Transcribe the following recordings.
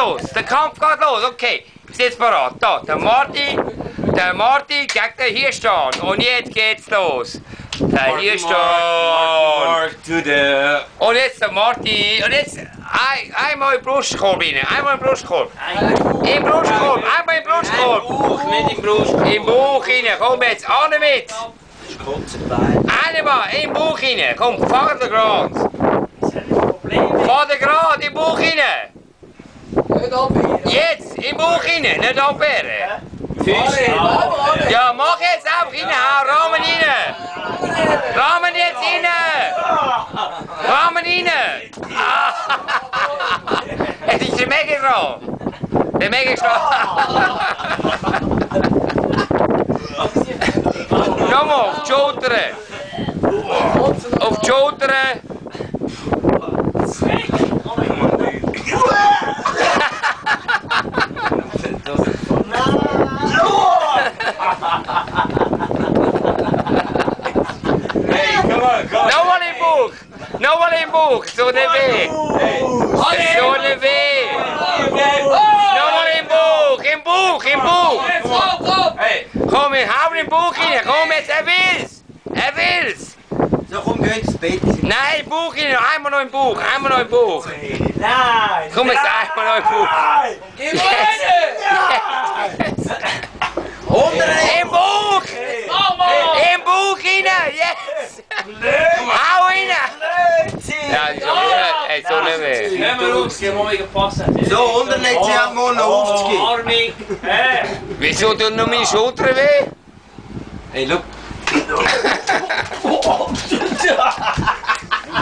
los. Der Kampf geht los. Okay, sitzt parat. Da, der Marty gegen den hier stehen. Und jetzt geht's los. Der hier stehen. Und jetzt der Marty. Und jetzt einmal in den Brustkorb rein. Einmal in den Brustkorb. Im Brustkorb. Einmal im Brustkorb. Nicht im Brust. Im Bauch rein. Komm jetzt, an mit. Einmal im Bauch rein. Komm, fahr den gerade. Fahr den gerade im Bauch rein. Jetzt, im Bauch rein, nicht abwehren. Ja, mach jetzt einfach rein, hau Rahmen rein. Rahmen jetzt rein. Rahmen rein. Es ist der Megagramm. Der Megagramm. Nochmal, auf die Schultern. Auf die Schultern. Nochmal im Bauch! Nochmal im Bauch! So nicht weh! So nicht weh! Nochmal im Bauch! Im Bauch! Im Bauch! Komm, hau im Bauch rein! Komm jetzt, er will's! Er will's! So, komm, geh ins Bett. Nein, im Bauch rein! Einmal noch im Bauch! Einmal noch im Bauch! Nein! Komm jetzt, einmal noch im Bauch! Geh mal rein! Im Bauch! Im Bauch rein! Yes! Hau rein! Ja, so nicht weh. Hör mal auf, geh mal wieder passen. So, unterlegt sie halt mal noch aufzugehen. Arming. Wieso tut nur meine Schulter weh? Hey, look.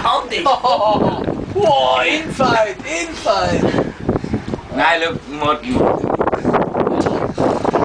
Handy. Wow, Infight, Infight. Nein, look, Martin.